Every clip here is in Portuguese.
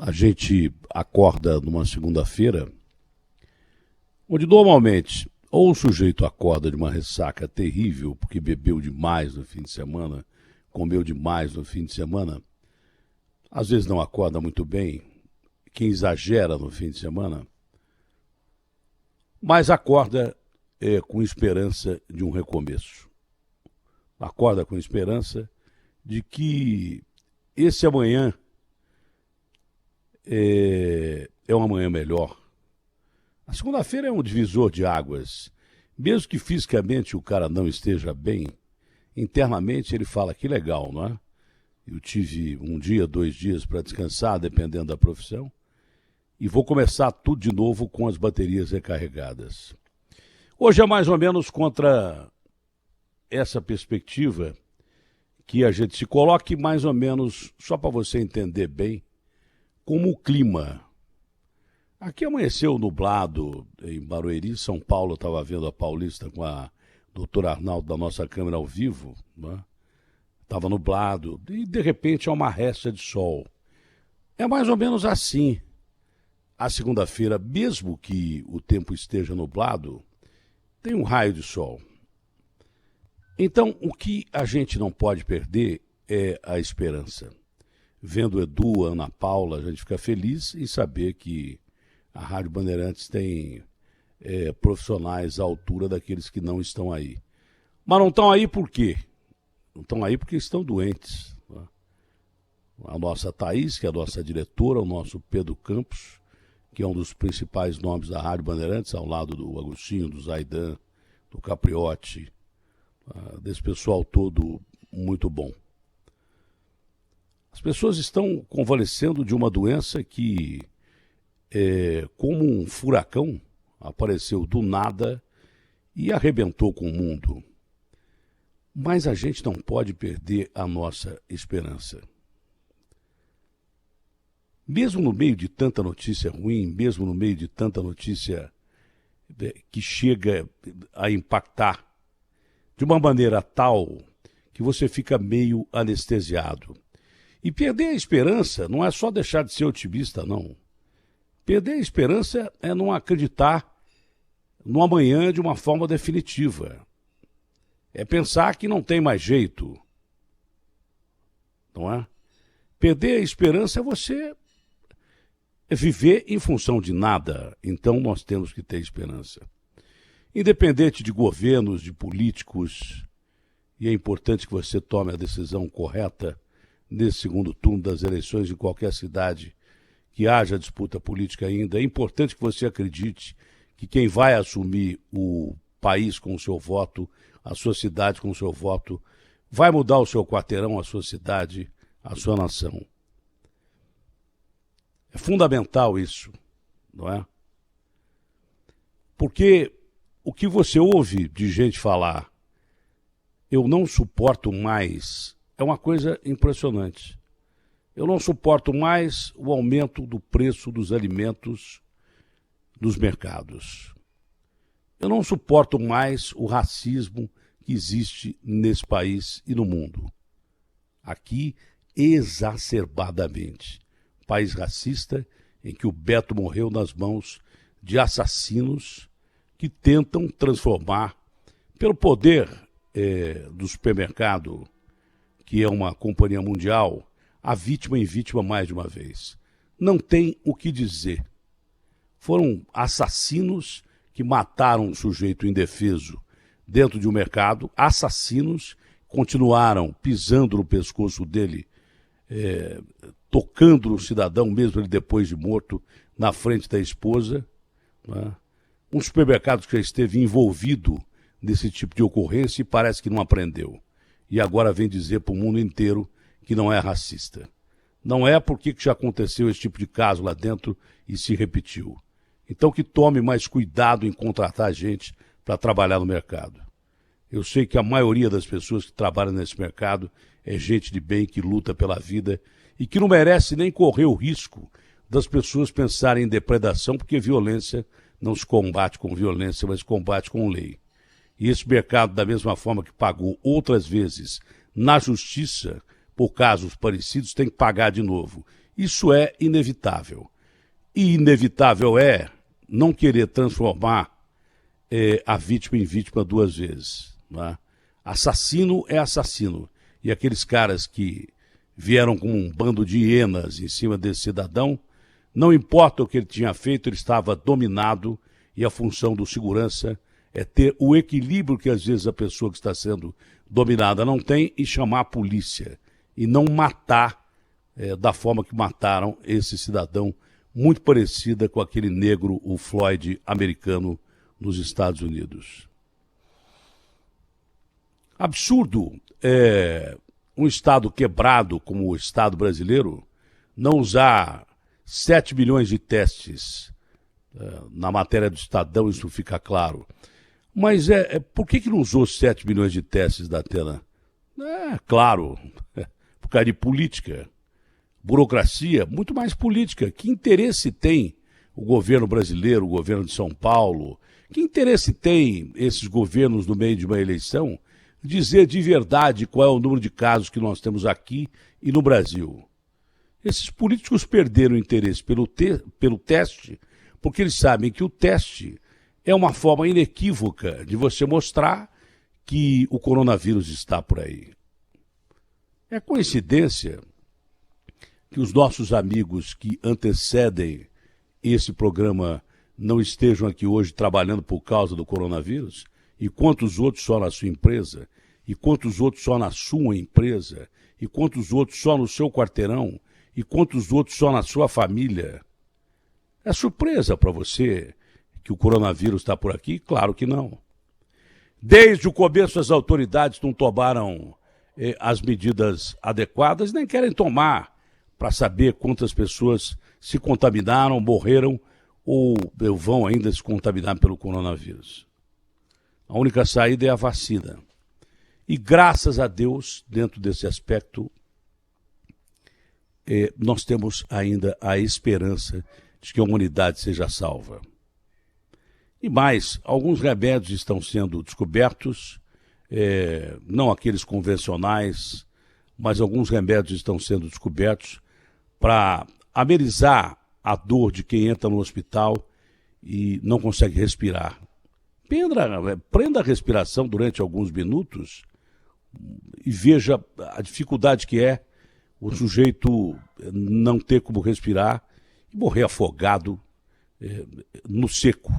A gente acorda numa segunda-feira, onde normalmente ou o sujeito acorda de uma ressaca terrível, porque bebeu demais no fim de semana, comeu demais no fim de semana, às vezes não acorda muito bem, quem exagera no fim de semana, mas acorda com esperança de um recomeço. Acorda com esperança de que esse amanhã é um amanhã melhor. A segunda-feira é um divisor de águas. Mesmo que fisicamente o cara não esteja bem, internamente ele fala que legal, não é? Eu tive 1 dia, 2 dias para descansar, dependendo da profissão, e vou começar tudo de novo com as baterias recarregadas. Hoje é mais ou menos contra essa perspectiva que a gente se coloque mais ou menos, só para você entender bem, como o clima. Aqui amanheceu nublado em Barueri, São Paulo, estava vendo a Paulista com a doutora Arnaldo da nossa câmera ao vivo, né? Estava nublado e de repente é uma resta de sol. É mais ou menos assim. A segunda-feira, mesmo que o tempo esteja nublado, tem um raio de sol. Então, o que a gente não pode perder é a esperança. Vendo Edu, Ana Paula, a gente fica feliz em saber que a Rádio Bandeirantes tem profissionais à altura daqueles que não estão aí. Mas não estão aí por quê? Não estão aí porque estão doentes. Né? A nossa Thaís, que é a nossa diretora, o nosso Pedro Campos, que é um dos principais nomes da Rádio Bandeirantes, ao lado do Agostinho, do Zaidan, do Capriotti, desse pessoal todo muito bom. As pessoas estão convalescendo de uma doença que, como um furacão, apareceu do nada e arrebentou com o mundo. Mas a gente não pode perder a nossa esperança. Mesmo no meio de tanta notícia ruim, mesmo no meio de tanta notícia que chega a impactar de uma maneira tal que você fica meio anestesiado. E perder a esperança não é só deixar de ser otimista, não. Perder a esperança é não acreditar no amanhã de uma forma definitiva. É pensar que não tem mais jeito. Não é? Perder a esperança é você viver em função de nada. Então nós temos que ter esperança. Independente de governos, de políticos, e é importante que você tome a decisão correta nesse segundo turno das eleições em qualquer cidade que haja disputa política ainda. É importante que você acredite que quem vai assumir o país com o seu voto, a sua cidade com o seu voto, vai mudar o seu quarteirão, a sua cidade, a sua nação. É fundamental isso, não é? Porque o que você ouve de gente falar, eu não suporto mais, é uma coisa impressionante. Eu não suporto mais o aumento do preço dos alimentos nos mercados. Eu não suporto mais o racismo que existe nesse país e no mundo. Aqui, exacerbadamente. País racista em que o Beto morreu nas mãos de assassinos que tentam transformar, pelo poder do supermercado, que é uma companhia mundial, a vítima em vítima mais de uma vez. Não tem o que dizer. Foram assassinos que mataram um sujeito indefeso dentro de um mercado, assassinos continuaram pisando no pescoço dele, tocando no cidadão, mesmo ele depois de morto, na frente da esposa. Né? Um supermercado que já esteve envolvido nesse tipo de ocorrência e parece que não aprendeu. E agora vem dizer para o mundo inteiro que não é racista. Não é porque já aconteceu esse tipo de caso lá dentro e se repetiu. Então que tome mais cuidado em contratar gente para trabalhar no mercado. Eu sei que a maioria das pessoas que trabalham nesse mercado é gente de bem que luta pela vida e que não merece nem correr o risco das pessoas pensarem em depredação, porque violência não se combate com violência, mas combate com lei. E esse mercado, da mesma forma que pagou outras vezes na justiça por casos parecidos, tem que pagar de novo. Isso é inevitável. E inevitável é não querer transformar a vítima em vítima duas vezes. Não é? Assassino é assassino. E aqueles caras que vieram com um bando de hienas em cima desse cidadão, não importa o que ele tinha feito, ele estava dominado, e a função do segurança é ter o equilíbrio que às vezes a pessoa que está sendo dominada não tem e chamar a polícia. E não matar da forma que mataram esse cidadão, muito parecida com aquele negro, o Floyd, americano, nos Estados Unidos. Absurdo um Estado quebrado como o Estado brasileiro não usar 7 milhões de testes. Na matéria do Estadão isso fica claro. Mas por que não usou 7 milhões de testes da Atena? Claro, por causa de política. Burocracia, muito mais política. Que interesse tem o governo brasileiro, o governo de São Paulo? Que interesse tem esses governos no meio de uma eleição dizer de verdade qual é o número de casos que nós temos aqui e no Brasil? Esses políticos perderam o interesse pelo teste, porque eles sabem que o teste é uma forma inequívoca de você mostrar que o coronavírus está por aí. É coincidência que os nossos amigos que antecedem esse programa não estejam aqui hoje trabalhando por causa do coronavírus? E quantos outros só na sua empresa? E quantos outros só na sua empresa? E quantos outros só no seu quarteirão? E quantos outros só na sua família? É surpresa para você que o coronavírus está por aqui? Claro que não. Desde o começo as autoridades não tomaram as medidas adequadas, nem querem tomar para saber quantas pessoas se contaminaram, morreram ou vão ainda se contaminar pelo coronavírus. A única saída é a vacina. E graças a Deus, dentro desse aspecto, nós temos ainda a esperança de que a humanidade seja salva. E mais, alguns remédios estão sendo descobertos, não aqueles convencionais, mas alguns remédios estão sendo descobertos para amenizar a dor de quem entra no hospital e não consegue respirar. Prenda a respiração durante alguns minutos e veja a dificuldade que é o sujeito não ter como respirar e morrer afogado no seco.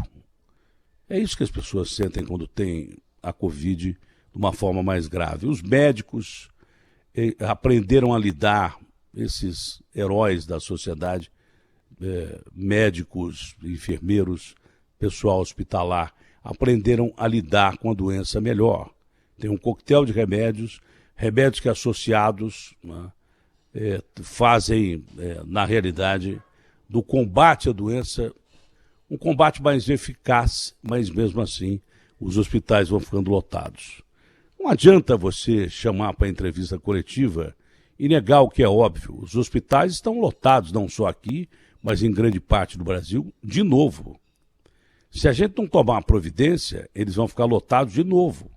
É isso que as pessoas sentem quando têm a Covid de uma forma mais grave. Os médicos aprenderam a lidar, esses heróis da sociedade, médicos, enfermeiros, pessoal hospitalar, aprenderam a lidar com a doença melhor. Tem um coquetel de remédios que associados fazem, na realidade, do combate à doença, um combate mais eficaz, mas mesmo assim os hospitais vão ficando lotados. Não adianta você chamar para entrevista coletiva e negar o que é óbvio. Os hospitais estão lotados, não só aqui, mas em grande parte do Brasil, de novo. Se a gente não tomar providência, eles vão ficar lotados de novo.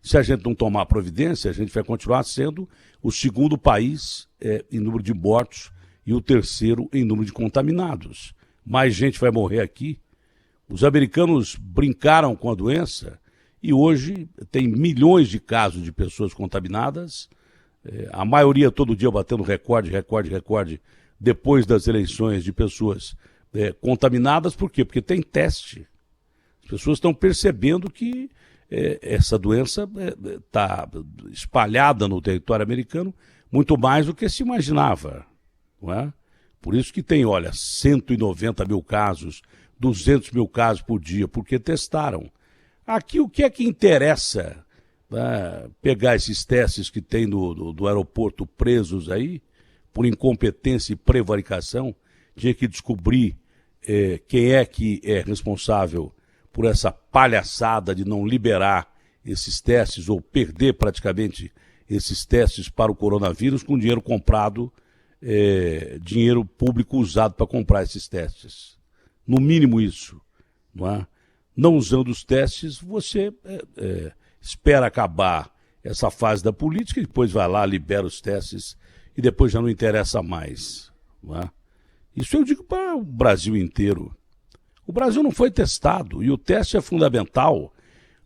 Se a gente não tomar providência, a gente vai continuar sendo o segundo país em número de mortos e o terceiro em número de contaminados. Mais gente vai morrer aqui. Os americanos brincaram com a doença e hoje tem milhões de casos de pessoas contaminadas, a maioria todo dia batendo recorde, depois das eleições de pessoas contaminadas. Por quê? Porque tem teste. As pessoas estão percebendo que essa doença está espalhada no território americano muito mais do que se imaginava, não é? Por isso que tem, 190 mil casos, 200 mil casos por dia, porque testaram. Aqui o que é que interessa, né, pegar esses testes que tem do aeroporto presos aí, por incompetência e prevaricação, tinha que descobrir quem é que é responsável por essa palhaçada de não liberar esses testes ou perder praticamente esses testes para o coronavírus com dinheiro comprado, dinheiro público usado para comprar esses testes. No mínimo isso, não é? Não usando os testes, você espera acabar essa fase da política e depois vai lá, libera os testes e depois já não interessa mais. não é? Isso eu digo para o Brasil inteiro. O Brasil não foi testado e o teste é fundamental,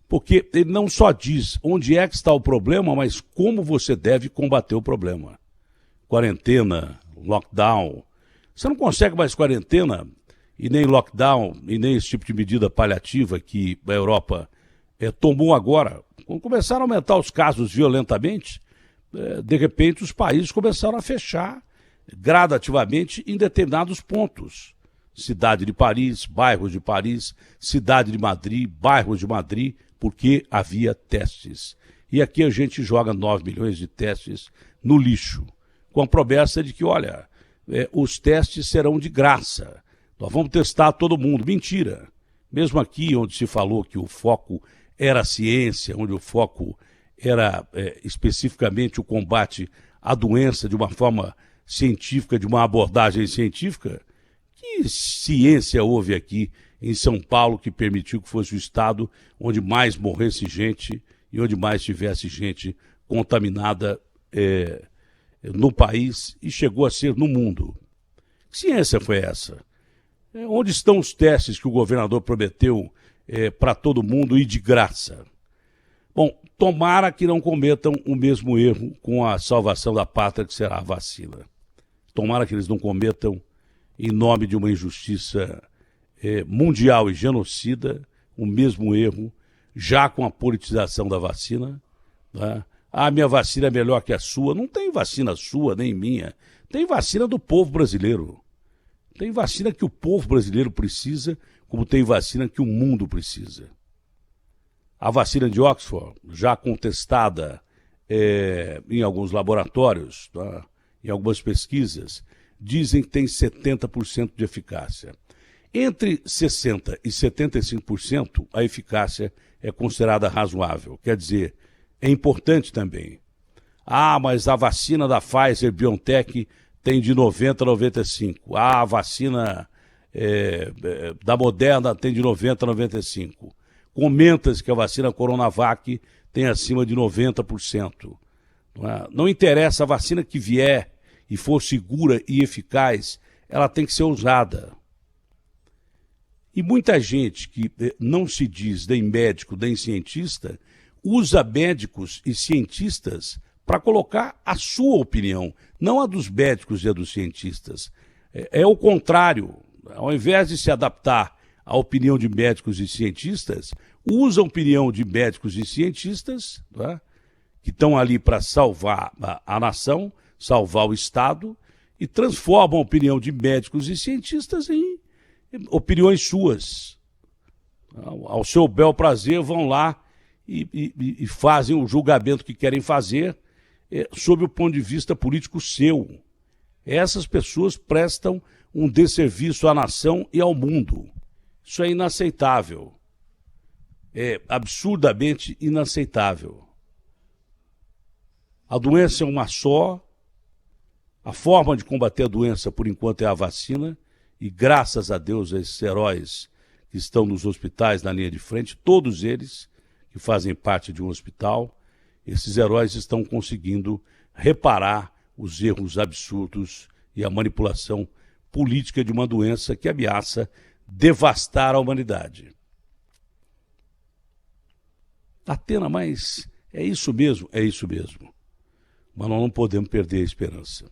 porque ele não só diz onde é que está o problema, mas como você deve combater o problema. Quarentena, lockdown. Você não consegue mais quarentena e nem lockdown e nem esse tipo de medida paliativa que a Europa tomou agora. Quando começaram a aumentar os casos violentamente, de repente os países começaram a fechar gradativamente em determinados pontos. Cidade de Paris, bairros de Paris, cidade de Madrid, bairros de Madrid, porque havia testes. E aqui a gente joga 9 milhões de testes no lixo, com a promessa de que, olha, os testes serão de graça. Nós vamos testar todo mundo. Mentira. Mesmo aqui, onde se falou que o foco era a ciência, onde o foco era especificamente o combate à doença de uma forma científica, de uma abordagem científica, que ciência houve aqui em São Paulo que permitiu que fosse o estado onde mais morresse gente e onde mais tivesse gente contaminada no país e chegou a ser no mundo? Que ciência foi essa? Onde estão os testes que o governador prometeu para todo mundo e de graça? Bom, tomara que não cometam o mesmo erro com a salvação da pátria, que será a vacina. Tomara que eles não cometam, em nome de uma injustiça mundial e genocida, o mesmo erro, já com a politização da vacina. Né? Ah, minha vacina é melhor que a sua. Não tem vacina sua, nem minha. Tem vacina do povo brasileiro. Tem vacina que o povo brasileiro precisa, como tem vacina que o mundo precisa. A vacina de Oxford, já contestada em alguns laboratórios, tá? Em algumas pesquisas, dizem que tem 70% de eficácia. Entre 60% e 75%, a eficácia é considerada razoável. Quer dizer, é importante também. Ah, mas a vacina da Pfizer-BioNTech tem de 90% a 95%. Ah, a vacina da Moderna tem de 90% a 95%. Comenta-se que a vacina Coronavac tem acima de 90%. Não interessa, a vacina que vier e for segura e eficaz, ela tem que ser usada. E muita gente que não se diz nem médico, nem cientista, usa médicos e cientistas para colocar a sua opinião, não a dos médicos e a dos cientistas. É o contrário. Ao invés de se adaptar à opinião de médicos e cientistas, usa a opinião de médicos e cientistas, né, que estão ali para salvar a nação, salvar o Estado, e transformam a opinião de médicos e cientistas em opiniões suas. Ao seu bel prazer, vão lá e fazem o julgamento que querem fazer sob o ponto de vista político seu. Essas pessoas prestam um desserviço à nação e ao mundo. Isso é inaceitável. É absurdamente inaceitável. A doença é uma só. A forma de combater a doença, por enquanto, é a vacina. E graças a Deus, a esses heróis que estão nos hospitais na linha de frente, todos eles que fazem parte de um hospital, esses heróis estão conseguindo reparar os erros absurdos e a manipulação política de uma doença que ameaça devastar a humanidade. Atena, mas é isso mesmo? É isso mesmo. Mas nós não podemos perder a esperança.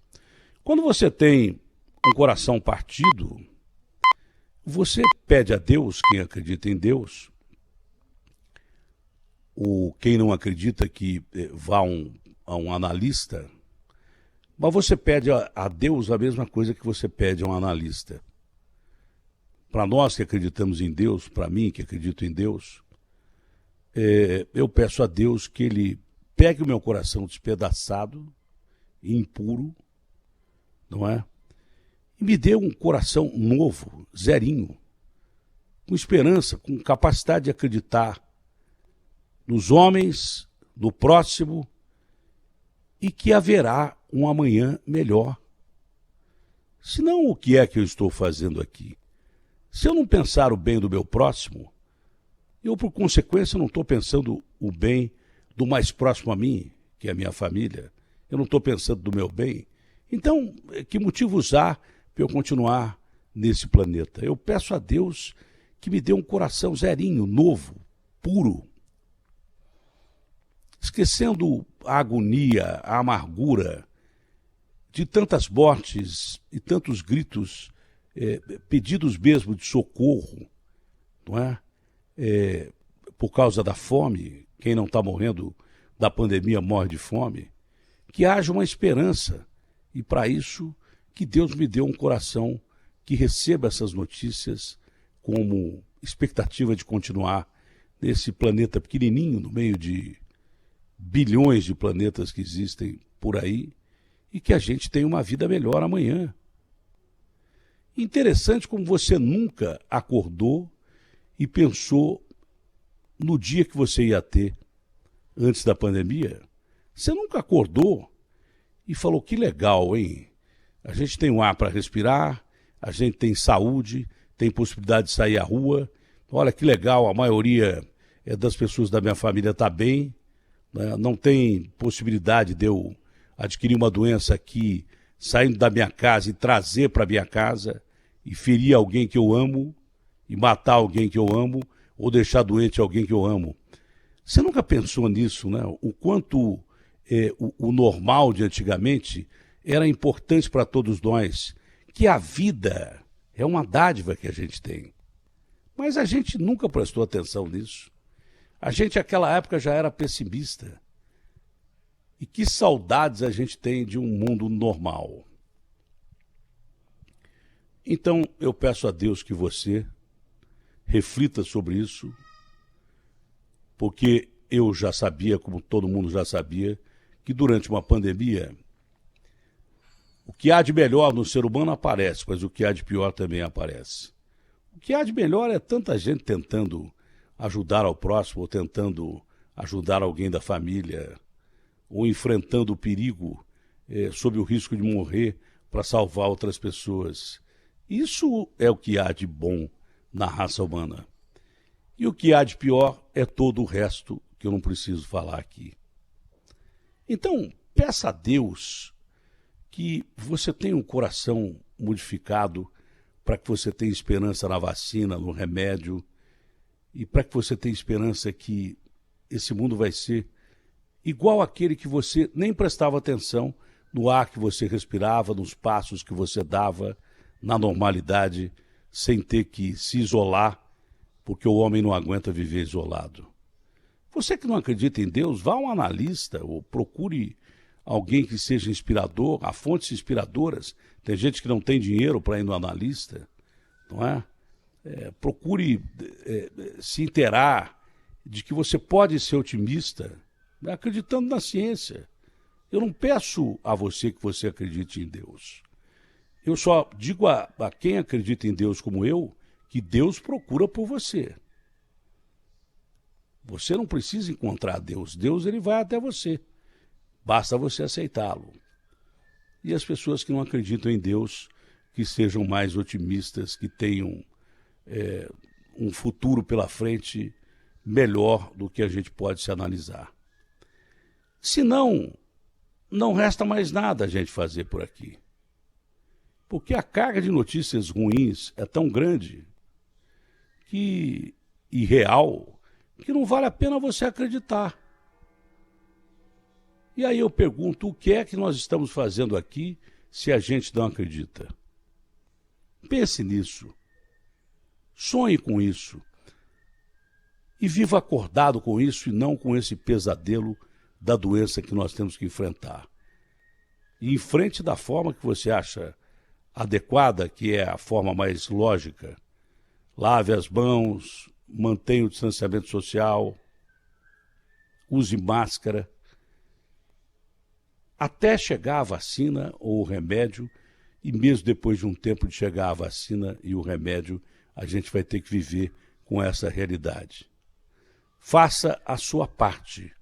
Quando você tem um coração partido, você pede a Deus, quem acredita em Deus, ou quem não acredita que vá a um analista, mas você pede a Deus a mesma coisa que você pede a um analista. Para nós que acreditamos em Deus, para mim que acredito em Deus, eu peço a Deus que Ele pegue o meu coração despedaçado e impuro, não é? E me dê um coração novo, zerinho, com esperança, com capacidade de acreditar nos homens, no próximo, e que haverá um amanhã melhor. Senão, o que é que eu estou fazendo aqui? Se eu não pensar o bem do meu próximo, eu, por consequência, não estou pensando o bem do mais próximo a mim, que é a minha família. Eu não estou pensando do meu bem. Então, que motivos há para eu continuar nesse planeta? Eu peço a Deus que me dê um coração zerinho, novo, puro, esquecendo a agonia, a amargura de tantas mortes e tantos gritos, pedidos mesmo de socorro, não é? Por causa da fome, quem não está morrendo da pandemia morre de fome, que haja uma esperança. E para isso, que Deus me dê um coração que receba essas notícias como expectativa de continuar nesse planeta pequenininho, no meio de bilhões de planetas que existem por aí, e que a gente tenha uma vida melhor amanhã. Interessante como você nunca acordou e pensou no dia que você ia ter antes da pandemia. Você nunca acordou e falou, que legal, hein? A gente tem um ar para respirar, a gente tem saúde, tem possibilidade de sair à rua. Olha que legal, a maioria das pessoas da minha família está bem, né? Não tem possibilidade de eu adquirir uma doença aqui, saindo da minha casa e trazer para minha casa, e ferir alguém que eu amo, e matar alguém que eu amo, ou deixar doente alguém que eu amo. Você nunca pensou nisso, né? O quanto o normal de antigamente era importante para todos nós, que a vida é uma dádiva que a gente tem. Mas a gente nunca prestou atenção nisso. A gente, naquela época, já era pessimista. E que saudades a gente tem de um mundo normal. Então, eu peço a Deus que você reflita sobre isso, porque eu já sabia, como todo mundo já sabia, que durante uma pandemia, o que há de melhor no ser humano aparece, mas o que há de pior também aparece. O que há de melhor é tanta gente tentando ajudar ao próximo, ou tentando ajudar alguém da família, ou enfrentando o perigo sob o risco de morrer para salvar outras pessoas. Isso é o que há de bom na raça humana. E o que há de pior é todo o resto que eu não preciso falar aqui. Então, peça a Deus que você tenha um coração modificado para que você tenha esperança na vacina, no remédio, e para que você tenha esperança que esse mundo vai ser igual àquele que você nem prestava atenção no ar que você respirava, nos passos que você dava, na normalidade, sem ter que se isolar, porque o homem não aguenta viver isolado. Você que não acredita em Deus, vá a um analista ou procure alguém que seja inspirador, há fontes inspiradoras. Tem gente que não tem dinheiro para ir no analista, não é? Procure se inteirar de que você pode ser otimista, acreditando na ciência. Eu não peço a você que você acredite em Deus. Eu só digo a quem acredita em Deus como eu, que Deus procura por você. Você não precisa encontrar Deus. Deus, ele vai até você. Basta você aceitá-lo. E as pessoas que não acreditam em Deus, que sejam mais otimistas, que tenham um futuro pela frente melhor do que a gente pode se analisar. Se não, não resta mais nada a gente fazer por aqui. Porque a carga de notícias ruins é tão grande e real, que não vale a pena você acreditar. E aí eu pergunto, o que é que nós estamos fazendo aqui se a gente não acredita? Pense nisso. Sonhe com isso. E viva acordado com isso e não com esse pesadelo da doença que nós temos que enfrentar. E enfrente da forma que você acha adequada, que é a forma mais lógica. Lave as mãos, mantenha o distanciamento social, use máscara. Até chegar a vacina ou o remédio, e mesmo depois de um tempo de chegar a vacina e o remédio, a gente vai ter que viver com essa realidade. Faça a sua parte,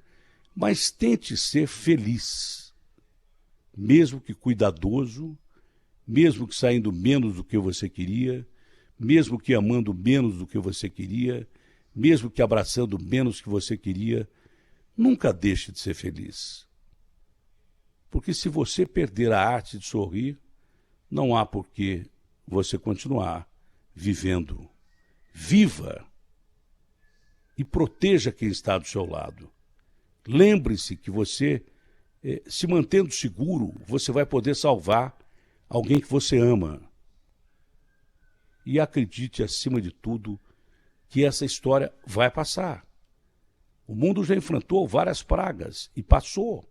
mas tente ser feliz, mesmo que cuidadoso, mesmo que saindo menos do que você queria, mesmo que amando menos do que você queria, mesmo que abraçando menos do que você queria, nunca deixe de ser feliz. Porque se você perder a arte de sorrir, não há por que você continuar vivendo. Viva e proteja quem está do seu lado. Lembre-se que você, se mantendo seguro, você vai poder salvar alguém que você ama. E acredite, acima de tudo, que essa história vai passar. O mundo já enfrentou várias pragas e passou.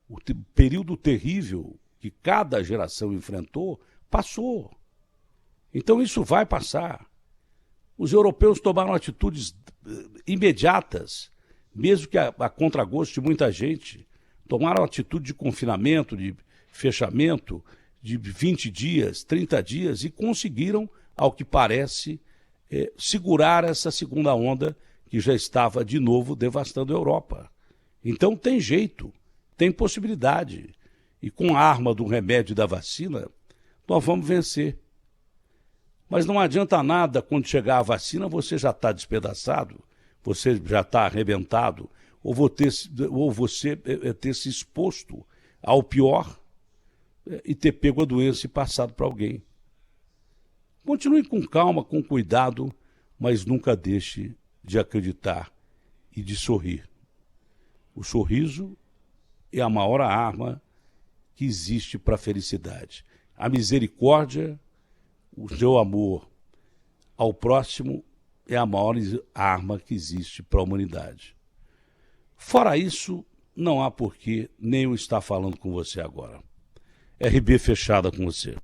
O período terrível que cada geração enfrentou, passou. Então isso vai passar. Os europeus tomaram atitudes imediatas, mesmo que a contragosto de muita gente. Tomaram atitude de confinamento, de fechamento, de 20 dias, 30 dias, e conseguiram, ao que parece, segurar essa segunda onda que já estava de novo devastando a Europa. Então tem jeito, tem possibilidade. E com a arma do remédio e da vacina, nós vamos vencer. Mas não adianta nada quando chegar a vacina, você já está despedaçado, você já está arrebentado, ou você ter se exposto ao pior e ter pego a doença e passado para alguém. Continue com calma, com cuidado, mas nunca deixe de acreditar e de sorrir. O sorriso é a maior arma que existe para a felicidade. A misericórdia, o seu amor ao próximo é a maior arma que existe para a humanidade. Fora isso, não há porquê nem eu estar falando com você agora. RB fechada com você.